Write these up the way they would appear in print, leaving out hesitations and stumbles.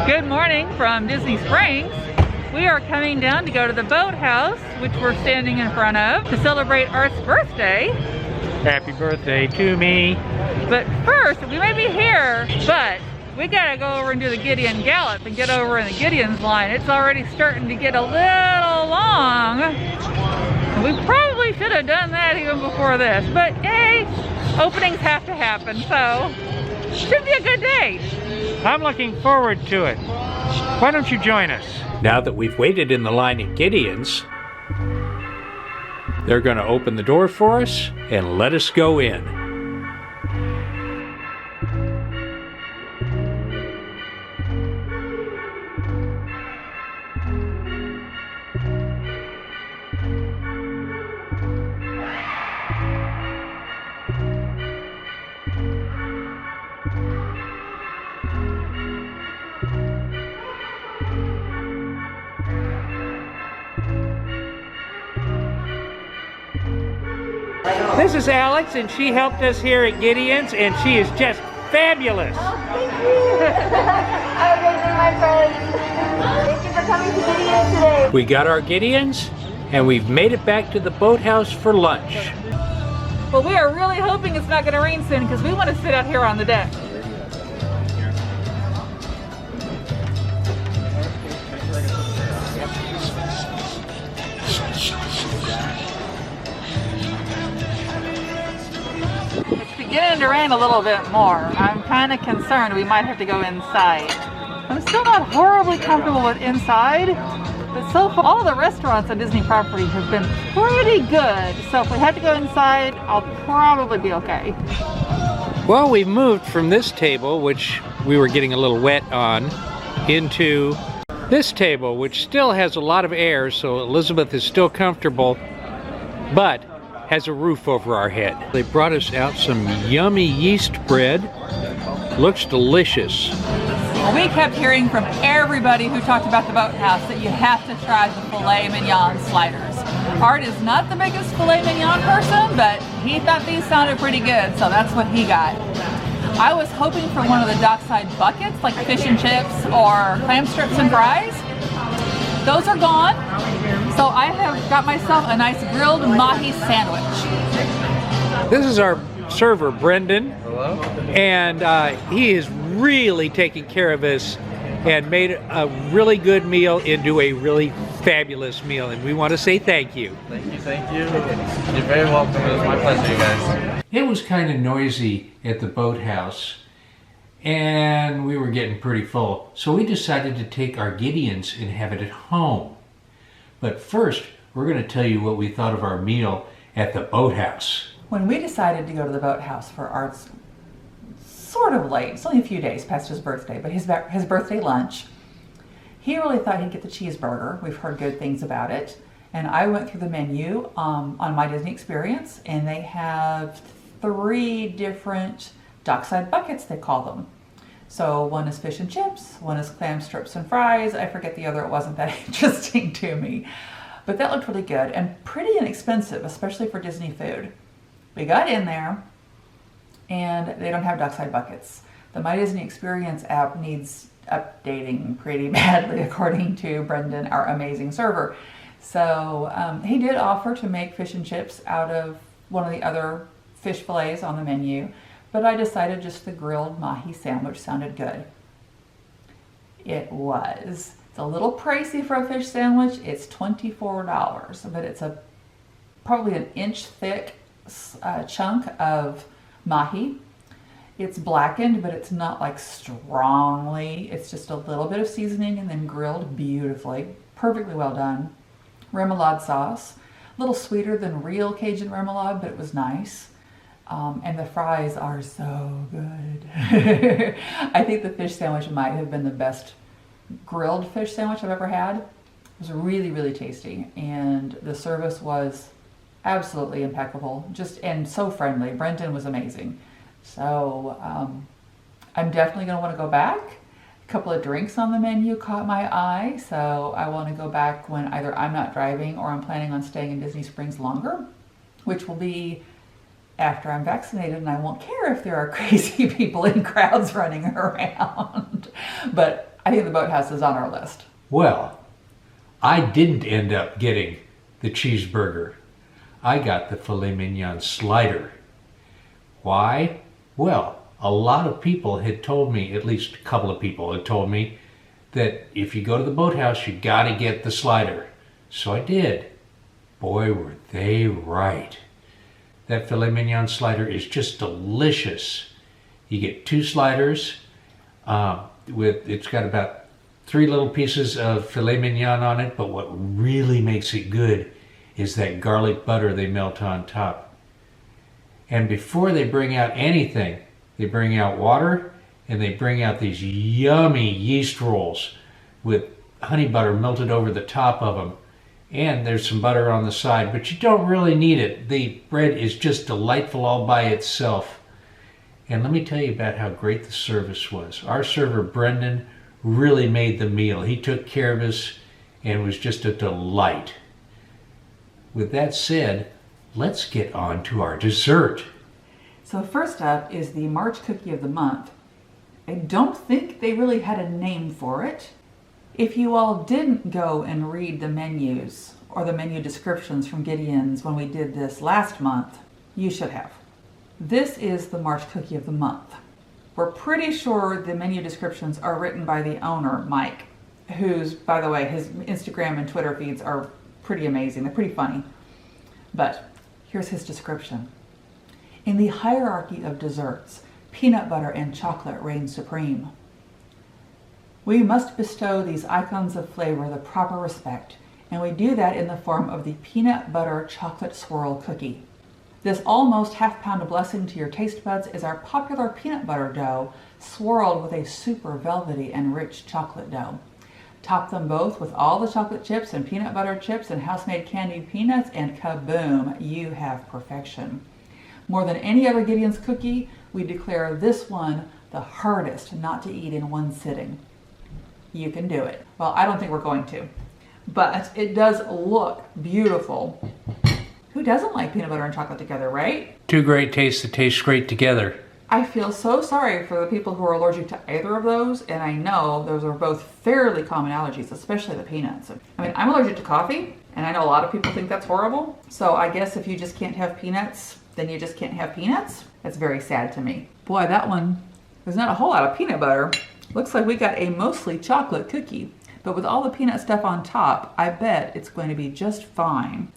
Good morning from Disney Springs. We are coming down to go to the Boathouse, which we're standing in front of, to celebrate Art's birthday. Happy birthday to me. But first, we may be here, but we gotta go over and do the Gideon Gallop and get over in the Gideon's line. It's already starting to get a little long. We probably should have done that even before this, but hey, openings have to happen, so should be a good day. I'm looking forward to it. Why don't you join us? Now that we've waited in the line at Gideon's, they're going to open the door for us and let us go in. This is Alex, and she helped us here at Gideon's, and she is just fabulous. Oh, thank you. I'm amazing, my friends. Thank you for coming to Gideon's today. We got our Gideon's, and we've made it back to the Boathouse for lunch. Well, we are really hoping it's not gonna rain soon because we want to sit out here on the deck. Beginning to rain a little bit more. I'm kind of concerned we might have to go inside. I'm still not horribly comfortable with inside, but so far all the restaurants on Disney property have been pretty good. So if we have to go inside, I'll probably be okay. Well, we've moved from this table, which we were getting a little wet on, into this table, which still has a lot of air, so Elizabeth is still comfortable, but has a roof over our head. They brought us out some yummy yeast bread. Looks delicious. We kept hearing from everybody who talked about the Boathouse that you have to try the filet mignon sliders. Art is not the biggest filet mignon person, but he thought these sounded pretty good, so that's what he got. I was hoping for one of the dockside buckets, like fish and chips or clam strips and fries. Those are gone. So I have got myself a nice grilled mahi sandwich. This is our server, Brendan. Hello. And he is really taking care of us and made a really good meal into a really fabulous meal. And we want to say thank you. Thank you, thank you. You're very welcome. It was my pleasure, you guys. It was kind of noisy at the Boathouse, and we were getting pretty full. So we decided to take our Gideon's and have it at home. But first, we're going to tell you what we thought of our meal at the Boathouse. When we decided to go to the Boathouse for Art's sort of late, it's only a few days past his birthday, but his birthday lunch, he really thought he'd get the cheeseburger. We've heard good things about it. And I went through the menu on My Disney Experience, and they have 3 different dockside buckets, they call them. So one is fish and chips, one is clam strips and fries. I forget the other, it wasn't that interesting to me. But that looked really good and pretty inexpensive, especially for Disney food. We got in there and they don't have dockside buckets. The My Disney Experience app needs updating pretty badly, according to Brendan, our amazing server. So he did offer to make fish and chips out of one of the other fish fillets on the menu. But I decided just the grilled mahi sandwich sounded good. It was. It's a little pricey for a fish sandwich. It's $24, but it's probably an inch thick chunk of mahi. It's blackened, but it's not like strongly. It's just a little bit of seasoning and then grilled beautifully. Perfectly well done. Remoulade sauce. A little sweeter than real Cajun remoulade, but it was nice. And the fries are so good. I think the fish sandwich might have been the best grilled fish sandwich I've ever had. It was really, really tasty. And the service was absolutely impeccable. And so friendly. Brendan was amazing. So I'm definitely going to want to go back. A couple of drinks on the menu caught my eye. So I want to go back when either I'm not driving or I'm planning on staying in Disney Springs longer, which will be after I'm vaccinated, and I won't care if there are crazy people in crowds running around. But I think the Boathouse is on our list. Well, I didn't end up getting the cheeseburger. I got the filet mignon slider. Why? Well, a lot of people had told me, at least a couple of people had told me, that if you go to the Boathouse, you gotta get the slider. So I did. Boy, were they right. That filet mignon slider is just delicious. You get 2 sliders. It's got about 3 little pieces of filet mignon on it, but what really makes it good is that garlic butter they melt on top. And before they bring out anything, they bring out water and they bring out these yummy yeast rolls with honey butter melted over the top of them. And there's some butter on the side, but you don't really need it. The bread is just delightful all by itself. And let me tell you about how great the service was. Our server, Brendan, really made the meal. He took care of us and was just a delight. With that said, let's get on to our dessert. So first up is the March cookie of the month. I don't think they really had a name for it. If you all didn't go and read the menus or the menu descriptions from Gideon's when we did this last month, you should have. This is the March cookie of the month. We're pretty sure the menu descriptions are written by the owner, Mike, who's, by the way, his Instagram and Twitter feeds are pretty amazing. They're pretty funny. But here's his description. In the hierarchy of desserts, peanut butter and chocolate reign supreme. We must bestow these icons of flavor the proper respect, and we do that in the form of the peanut butter chocolate swirl cookie. This almost half-pound blessing to your taste buds is our popular peanut butter dough swirled with a super velvety and rich chocolate dough. Top them both with all the chocolate chips and peanut butter chips and house-made candied peanuts, and kaboom, you have perfection. More than any other Gideon's cookie, we declare this one the hardest not to eat in one sitting. You can do it. Well, I don't think we're going to, but it does look beautiful. Who doesn't like peanut butter and chocolate together, right? 2 great tastes that taste great together. I feel so sorry for the people who are allergic to either of those, and I know those are both fairly common allergies, especially the peanuts. I mean, I'm allergic to coffee, and I know a lot of people think that's horrible. So I guess if you just can't have peanuts, then you just can't have peanuts. That's very sad to me. Boy, that one, there's not a whole lot of peanut butter. Looks like we got a mostly chocolate cookie, but with all the peanut stuff on top, I bet it's going to be just fine.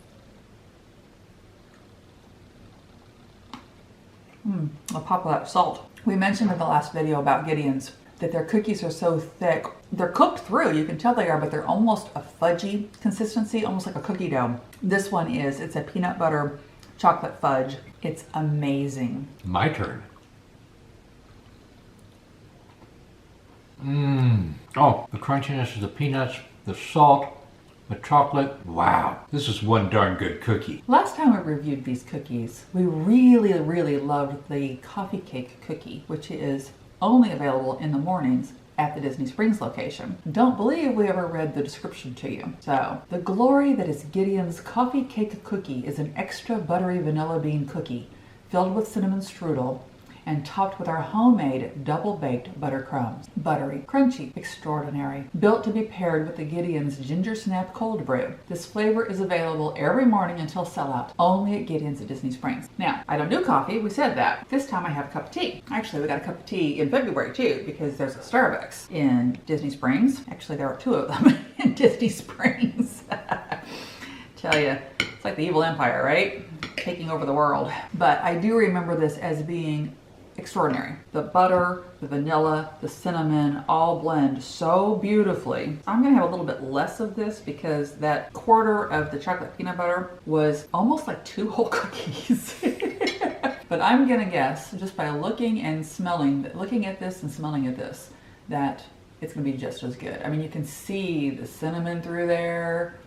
I'll pop that salt. We mentioned in the last video about Gideon's that their cookies are so thick. They're cooked through, you can tell they are, but they're almost a fudgy consistency, almost like a cookie dough. This one is, it's a peanut butter chocolate fudge. It's amazing. My turn. Oh, the crunchiness of the peanuts, the salt, the chocolate. Wow, this is one darn good cookie. Last time we reviewed these cookies, we really loved the coffee cake cookie, which is only available in the mornings at the Disney Springs location. Don't believe we ever read the description to you. So, the glory that is Gideon's coffee cake cookie is an extra buttery vanilla bean cookie filled with cinnamon strudel and topped with our homemade double-baked butter crumbs. Buttery, crunchy, extraordinary. Built to be paired with the Gideon's Ginger Snap Cold Brew. This flavor is available every morning until sellout, only at Gideon's at Disney Springs. Now, I don't do coffee, we said that. This time I have a cup of tea. Actually, we got a cup of tea in February too, because there's a Starbucks in Disney Springs. Actually, there are 2 of them in Disney Springs. Tell you, it's like the evil empire, right? Taking over the world. But I do remember this as being extraordinary. The butter, the vanilla, the cinnamon all blend so beautifully. I'm gonna have a little bit less of this because that quarter of the chocolate peanut butter was almost like 2 whole cookies. But I'm gonna guess, just by looking and smelling, looking at this and smelling at this, that it's gonna be just as good. I mean, you can see the cinnamon through there.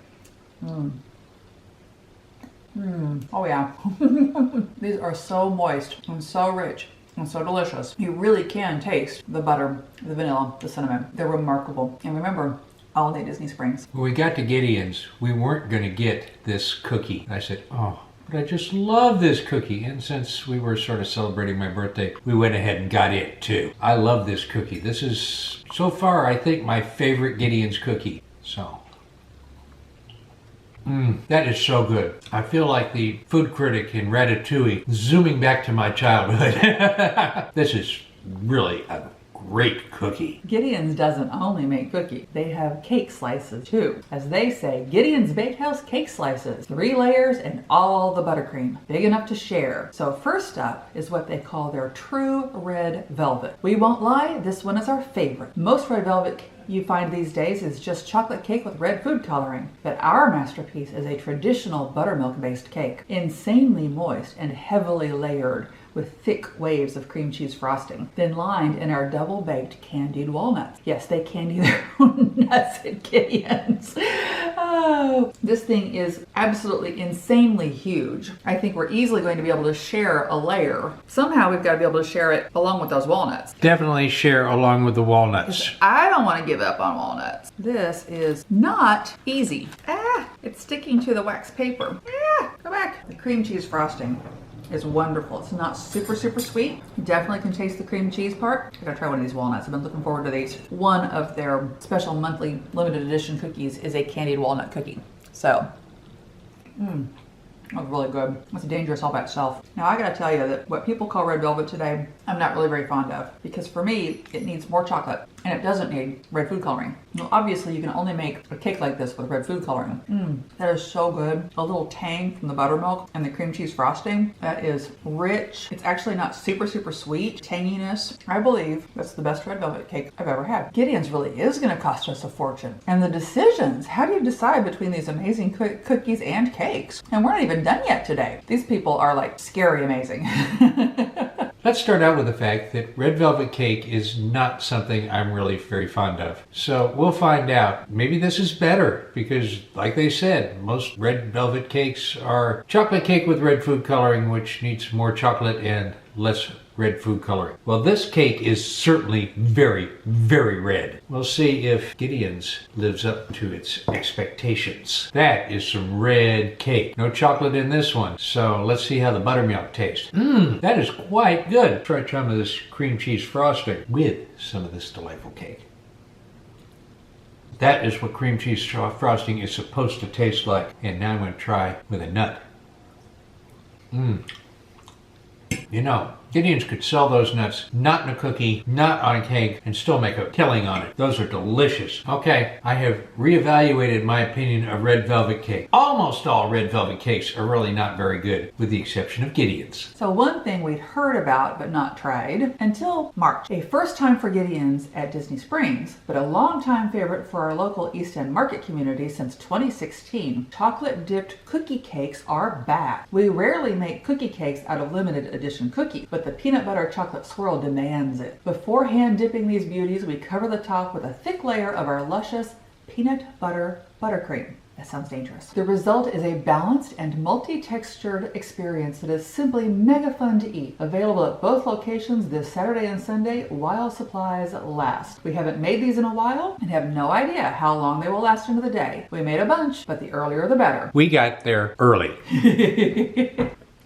Oh yeah. These are so moist and so rich and so delicious. You really can taste the butter, the vanilla, the cinnamon. They're remarkable. And remember, only Disney Springs. When we got to Gideon's, we weren't going to get this cookie. I said, oh, But I just love this cookie. And since we were sort of celebrating my birthday, we went ahead and got it too. I love this cookie. This is, so far, I think my favorite Gideon's cookie. So. That is so good. I feel like the food critic in Ratatouille, zooming back to my childhood. This is really a great cookie. Gideon's doesn't only make cookies, they have cake slices too. As they say, Gideon's Bakehouse cake slices, 3 layers and all the buttercream, big enough to share. So first up is what they call their true red velvet. We won't lie, this one is our favorite. Most red velvet you find these days is just chocolate cake with red food coloring. But our masterpiece is a traditional buttermilk based cake, insanely moist and heavily layered with thick waves of cream cheese frosting, then lined in our double baked candied walnuts. Yes, they candy their own nuts at Gideon's. Oh, this thing is absolutely insanely huge. I think we're easily going to be able to share a layer. Somehow we've got to be able to share it along with those walnuts. Definitely share along with the walnuts. I don't want to give up on walnuts. This is not easy. It's sticking to the wax paper. Go back. The cream cheese frosting is wonderful. It's not super sweet. You definitely can taste the cream cheese part. I gotta try one of these walnuts. I've been looking forward to these. One of their special monthly limited edition cookies is a candied walnut cookie. So, that's really good. It's dangerous all by itself. Now I gotta tell you that what people call red velvet today, I'm not really very fond of, because for me, it needs more chocolate and it doesn't need red food coloring. Well, obviously you can only make a cake like this with red food coloring. That is so good. A little tang from the buttermilk and the cream cheese frosting. That is rich. It's actually not super sweet. Tanginess. I believe that's the best red velvet cake I've ever had. Gideon's really is gonna cost us a fortune. And the decisions, how do you decide between these amazing cookies and cakes? And we're not even done yet today. These people are like scary amazing. Let's start out with the fact that red velvet cake is not something I'm really very fond of. So we'll find out. Maybe this is better because, like they said, most red velvet cakes are chocolate cake with red food coloring, which needs more chocolate and less red food coloring. Well, this cake is certainly very red. We'll see if Gideon's lives up to its expectations. That is some red cake. No chocolate in this one. So let's see how the buttermilk tastes. That is quite good. Try some of this cream cheese frosting with some of this delightful cake. That is what cream cheese frosting is supposed to taste like. And now I'm going to try with a nut. You know, Gideon's could sell those nuts not in a cookie, not on a cake, and still make a killing on it. Those are delicious. Okay, I have reevaluated my opinion of red velvet cake. Almost all red velvet cakes are really not very good, with the exception of Gideon's. So one thing we'd heard about but not tried until March. A first time for Gideon's at Disney Springs, but a long-time favorite for our local East End market community since 2016. Chocolate-dipped cookie cakes are back. We rarely make cookie cakes out of limited edition cookies, but the peanut butter chocolate swirl demands it. Before hand dipping these beauties, we cover the top with a thick layer of our luscious peanut butter buttercream. That sounds dangerous. The result is a balanced and multi-textured experience that is simply mega fun to eat. Available at both locations this Saturday and Sunday while supplies last. We haven't made these in a while and have no idea how long they will last into the day. We made a bunch, but the earlier the better. We got there early.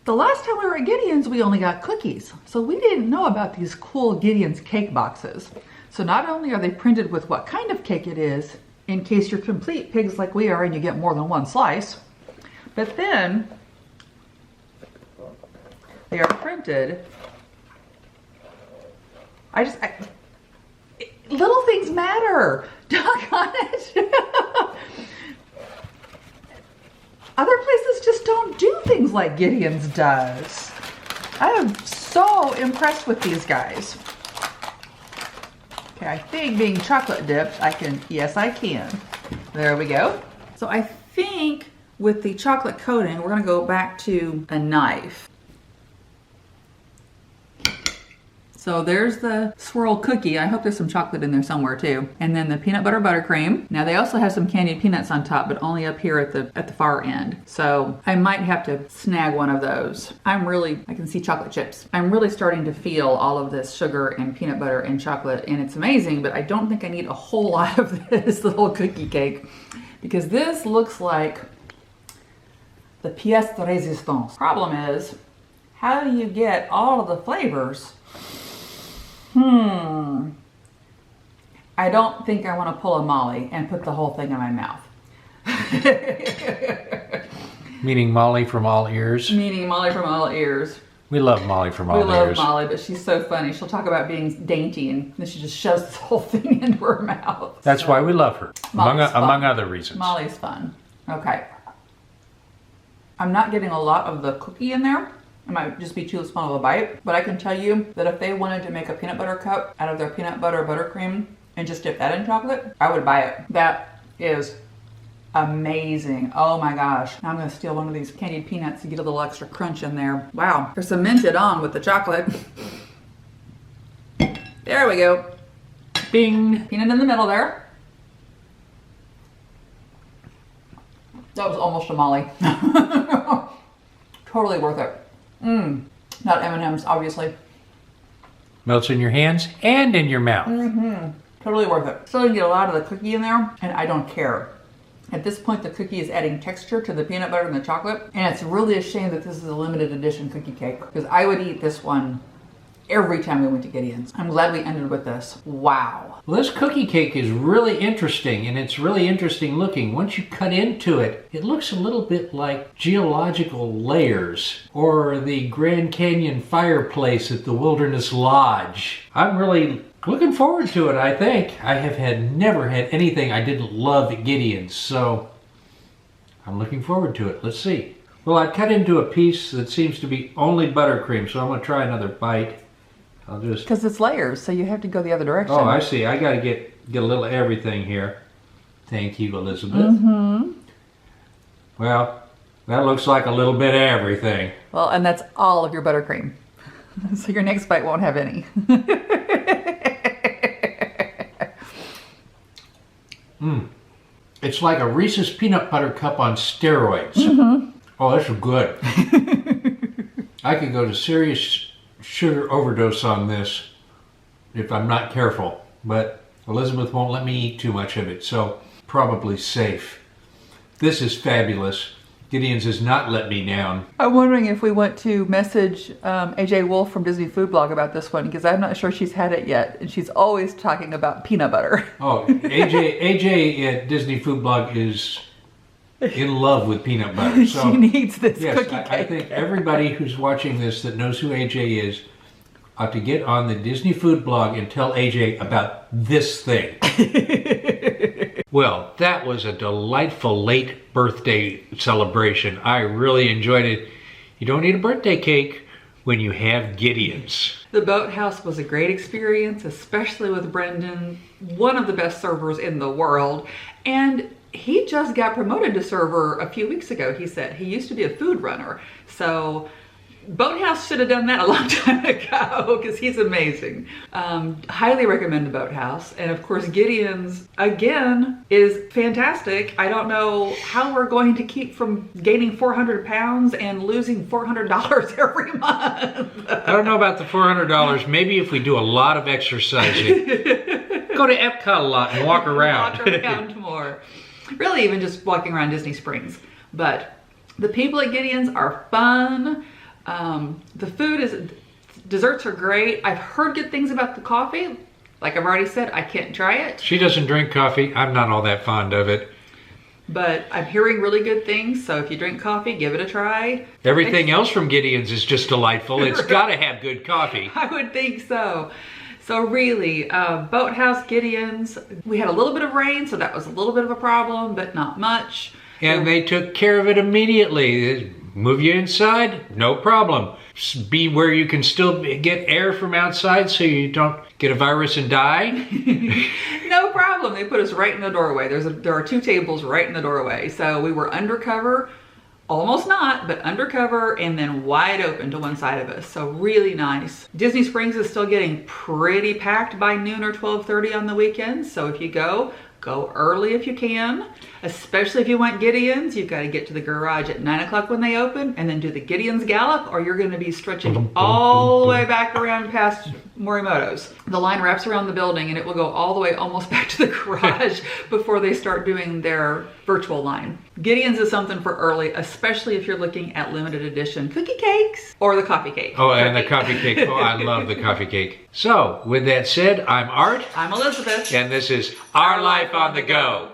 The last time we were at Gideon's, we only got cookies. So we didn't know about these cool Gideon's cake boxes. So not only are they printed with what kind of cake it is, in case you're complete pigs like we are and you get more than one slice, but then they are printed. Little things matter. Doggone it. Other places just don't do things like Gideon's does. I am so impressed with these guys. Okay, I think being chocolate dipped, yes I can. There we go. So I think with the chocolate coating, we're gonna go back to a knife. So there's the swirl cookie. I hope there's some chocolate in there somewhere too. And then the peanut butter buttercream. Now they also have some candied peanuts on top, but only up here at the far end. So I might have to snag one of those. I can see chocolate chips. I'm really starting to feel all of this sugar and peanut butter and chocolate, and it's amazing, but I don't think I need a whole lot of this little cookie cake because this looks like the pièce de résistance. Problem is, how do you get all of the flavors? I don't think I want to pull a Molly and put the whole thing in my mouth. Meaning Molly from all ears? Meaning Molly from all ears. We love Molly from all We ears. love Molly, but she's so funny. She'll talk about being dainty and then she just shoves this whole thing into her mouth. That's why we love her, Molly's fun. among other reasons. Molly's fun. Okay. I'm not getting a lot of the cookie in there. It might just be too small of a bite, but I can tell you that if they wanted to make a peanut butter cup out of their peanut butter buttercream and just dip that in chocolate, I would buy it. That is amazing. Oh my gosh. Now I'm gonna steal one of these candied peanuts to get a little extra crunch in there. Wow, they're cemented on with the chocolate. There we go. Bing! Peanut in the middle there. That was almost a Molly. Totally worth it. Not M&M's, obviously. Melts in your hands and in your mouth. Totally worth it. Still didn't get a lot of the cookie in there, and I don't care. At this point, the cookie is adding texture to the peanut butter and the chocolate, and it's really a shame that this is a limited edition cookie cake, because I would eat this one every time we went to Gideon's. I'm glad we ended with this. Wow. Well, this cookie cake is really interesting, and it's really interesting looking. Once you cut into it, it looks a little bit like geological layers or the Grand Canyon fireplace at the Wilderness Lodge. I'm really looking forward to it, I think. I have never had anything I didn't love at Gideon's, so I'm looking forward to it. Let's see. Well, I cut into a piece that seems to be only buttercream, so I'm going to try another bite. I'll just... Because it's layers, so you have to go the other direction. Oh, I see. I got to get a little everything here. Thank you, Elizabeth. Well, that looks like a little bit of everything. Well, and that's all of your buttercream. So your next bite won't have any. It's like a Reese's peanut butter cup on steroids. Oh, that's good. I could go to serious sugar overdose on this if I'm not careful, but Elizabeth won't let me eat too much of it, so probably safe. This is fabulous. Gideon's has not let me down. I'm wondering if we want to message AJ Wolf from Disney Food Blog about this one, because I'm not sure she's had it yet, and she's always talking about peanut butter. Oh, AJ at Disney Food Blog is in love with peanut butter. So, she needs this yes, cookie cake. I think everybody who's watching this that knows who AJ is ought to get on the Disney Food Blog and tell AJ about this thing. Well, that was a delightful late birthday celebration. I really enjoyed it. You don't need a birthday cake when you have Gideon's. The Boathouse was a great experience, especially with Brendan, one of the best servers in the world. And he just got promoted to server a few weeks ago, he said. He used to be a food runner. So Boathouse should have done that a long time ago because he's amazing. Highly recommend the Boathouse. And of course, Gideon's, again, is fantastic. I don't know how we're going to keep from gaining 400 pounds and losing $400 every month. I don't know about the $400. Maybe if we do a lot of exercising. Go to Epcot a lot and walk around. Walk around more. Really, even just walking around Disney Springs. But the people at Gideon's are fun. The food is, desserts are great. I've heard good things about the coffee. Like I've already said, I can't try it. She doesn't drink coffee. I'm not all that fond of it. But I'm hearing really good things. So if you drink coffee, give it a try. Everything else from Gideon's is just delightful. It's got to have good coffee. I would think so. So really, Boathouse, Gideon's, we had a little bit of rain, so that was a little bit of a problem, but not much. And they took care of it immediately. Move you inside, no problem. Be where you can still get air from outside so you don't get a virus and die. No problem. They put us right in the doorway. There are 2 tables right in the doorway. So we were undercover, almost not, but undercover and then wide open to one side of us. So really nice. Disney Springs is still getting pretty packed by noon or 12:30 on the weekends. So if you go early if you can, especially if you want Gideon's. You've got to get to the garage at 9 o'clock when they open and then do the Gideon's Gallop, or you're going to be stretching all the way back around past Morimoto's. The line wraps around the building and it will go all the way almost back to the garage before they start doing their virtual line. Gideon's is something for early, especially if you're looking at limited edition cookie cakes or the coffee cake. Oh, and the coffee cake. Oh, I love the coffee cake. So, with that said, I'm Art. I'm Elizabeth. And this is Our Life on the Go.